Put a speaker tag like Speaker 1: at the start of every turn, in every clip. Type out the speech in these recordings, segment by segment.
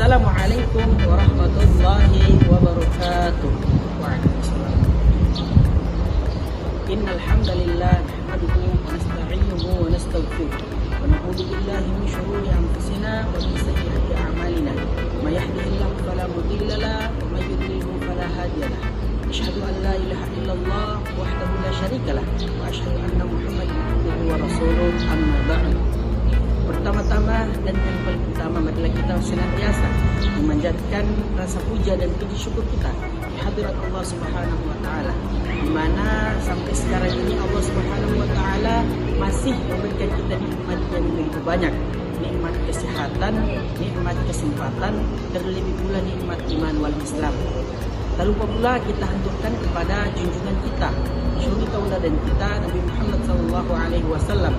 Speaker 1: Assalamualaikum warahmatullahi wabarakatuh. Waalaikumsalam. Innal hamdalillah nahmaduhu wa nasta'inuhu wa nastaghfiruh wa na'udzu billahi min shururi anfusina wa min sayyiati a'malina. May yahdihillahu fala mudilla lahu wa may yudlilhu fala hadiya lahu. Asyhadu an la ilaha illallah wahdahu la syarika lah wa asyhadu anna Muhammadan abduhu wa rasuluh, amma ba'du. Pertama-tama dan yang paling utama adalah kita senantiasa memanjatkan rasa puja dan puji syukur kita di hadirat Allah Subhanahu wa taala, di mana sampai sekarang ini Allah Subhanahu wa taala masih memberikan kita nikmat yang begitu banyak, nikmat kesehatan, nikmat kesempatan, terlebih pula nikmat iman wal Islam. Tak lupa pula kita haturkan kepada junjungan kita, suri tauladan kita Nabi Muhammad SAW.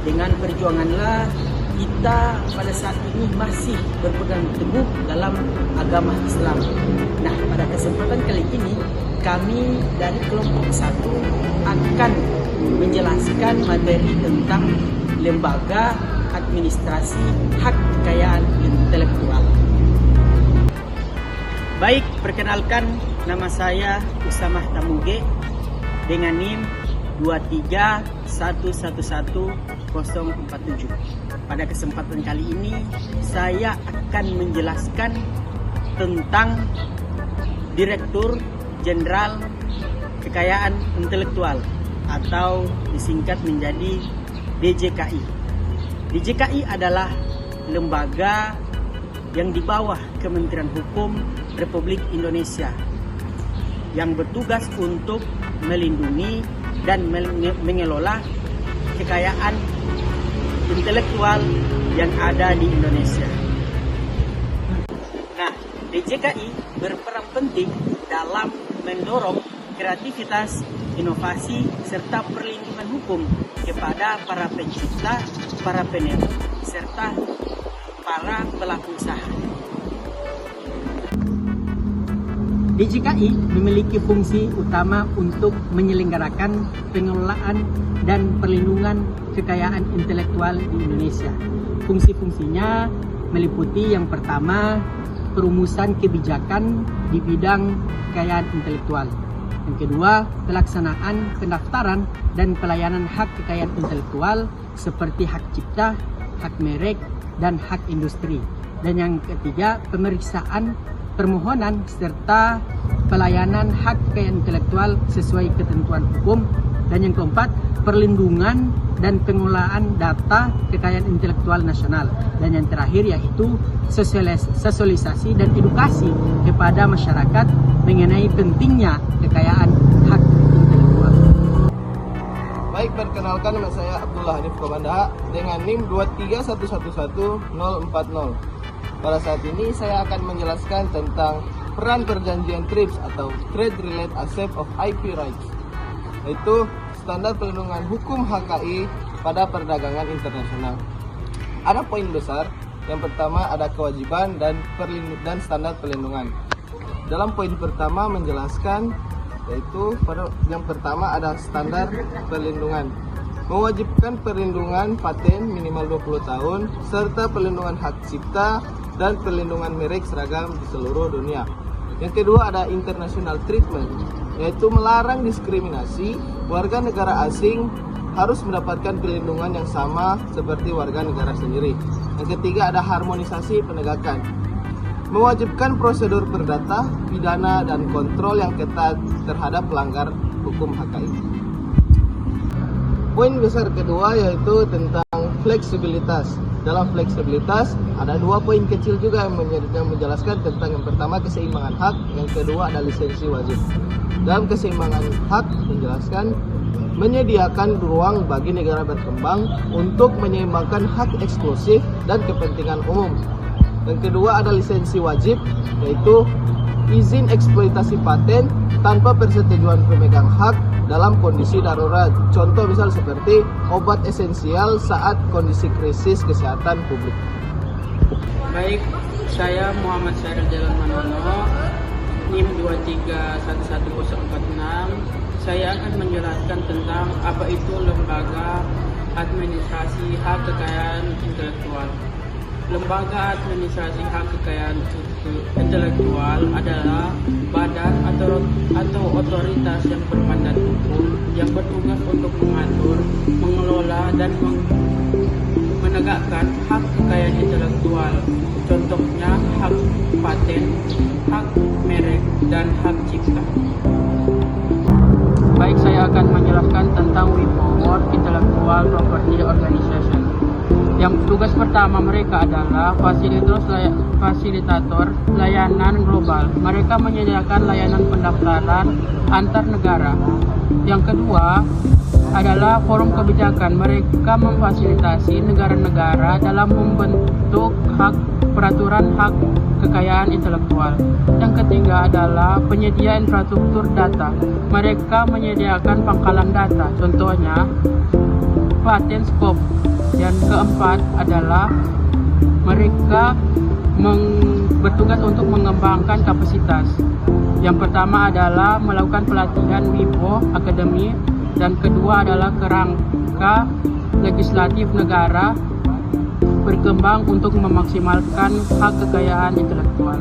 Speaker 1: Dengan perjuanganlah kita pada saat ini masih berpegang teguh dalam agama Islam. Nah, pada kesempatan kali ini kami dari kelompok 1 akan menjelaskan materi tentang lembaga administrasi hak kekayaan intelektual. Baik, perkenalkan, nama saya Usamah Tamuge dengan NIM 231111047. Pada kesempatan kali ini saya akan menjelaskan tentang Direktur Jenderal Kekayaan Intelektual atau disingkat menjadi DJKI. DJKI adalah lembaga yang di bawah Kementerian Hukum Republik Indonesia yang bertugas untuk melindungi dan mengelola kekayaan intelektual yang ada di Indonesia. Nah, DJKI berperan penting dalam mendorong kreativitas, inovasi, serta perlindungan hukum kepada para pencipta, para peniru, serta para pelaku usaha. DJKI memiliki fungsi utama untuk menyelenggarakan pengelolaan dan perlindungan kekayaan intelektual di Indonesia. Fungsi-fungsinya meliputi yang pertama, perumusan kebijakan di bidang kekayaan intelektual. Yang kedua, pelaksanaan pendaftaran dan pelayanan hak kekayaan intelektual seperti hak cipta, hak merek, dan hak industri. Dan yang ketiga, pemeriksaan permohonan serta pelayanan hak kekayaan intelektual sesuai ketentuan hukum. Dan yang keempat, perlindungan dan pengelolaan data kekayaan intelektual nasional. Dan yang terakhir yaitu sosialisasi dan edukasi kepada masyarakat mengenai pentingnya kekayaan hak intelektual.
Speaker 2: Baik, perkenalkan, nama saya Abdullah Hanif Komanda dengan NIM 231111040. Pada saat ini saya akan menjelaskan tentang peran perjanjian TRIPS atau Trade Related Accept of IP Rights, yaitu standar perlindungan hukum HKI pada perdagangan internasional. Ada poin besar. Yang pertama ada kewajiban dan standar perlindungan. Dalam poin pertama menjelaskan, yaitu yang pertama ada standar perlindungan. Mewajibkan perlindungan paten minimal 20 tahun serta perlindungan hak cipta dan perlindungan merek seragam di seluruh dunia. Yang kedua ada international treatment, yaitu melarang diskriminasi. Warga negara asing harus mendapatkan perlindungan yang sama seperti warga negara sendiri. Yang ketiga ada harmonisasi penegakan, mewajibkan prosedur perdata, pidana, dan kontrol yang ketat terhadap pelanggar hukum HKI. Poin besar kedua yaitu tentang fleksibilitas. Dalam fleksibilitas ada dua poin kecil juga yang menjelaskan tentang yang pertama keseimbangan hak, yang kedua ada lisensi wajib. Dalam keseimbangan hak menjelaskan menyediakan ruang bagi negara berkembang untuk menyeimbangkan hak eksklusif dan kepentingan umum. Yang kedua ada lisensi wajib, yaitu izin eksploitasi paten tanpa persetujuan pemegang hak dalam kondisi darurat. Contoh misal seperti obat esensial saat kondisi krisis kesehatan publik.
Speaker 1: Baik, saya Muhammad Syaril Jalan Manono, NIM 2311046. Saya akan menjelaskan tentang apa itu lembaga administrasi hak kekayaan intelektual. Lembaga Administrasi Hak Kekayaan Intelektual adalah badan atau otoritas yang bermandat hukum yang bertugas untuk mengatur, mengelola, dan menegakkan hak kekayaan intelektual. Contohnya hak paten, hak merek, dan hak cipta. Baik, saya akan menjelaskan tentang WIPO, World Intellectual Property Organization. Yang tugas pertama mereka adalah fasilitator layanan global. Mereka menyediakan layanan pendaftaran antar negara. Yang kedua adalah forum kebijakan. Mereka memfasilitasi negara-negara dalam membentuk peraturan hak kekayaan intelektual. Yang ketiga adalah penyedia infrastruktur data. Mereka menyediakan pangkalan data, contohnya patent scope. Yang keempat adalah mereka bertugas untuk mengembangkan kapasitas. Yang pertama adalah melakukan pelatihan WIPO Academy, dan kedua adalah kerangka legislatif negara berkembang untuk memaksimalkan hak kekayaan intelektual.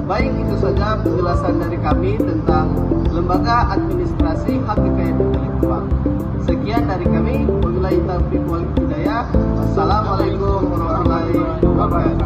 Speaker 2: Baik, itu saja penjelasan dari kami tentang Lembaga Administrasi Hak Kekayaan Intelektual. Sekian dari kami. Wabillahi taufiq wal hidayah. Wassalamualaikum warahmatullahi wabarakatuh.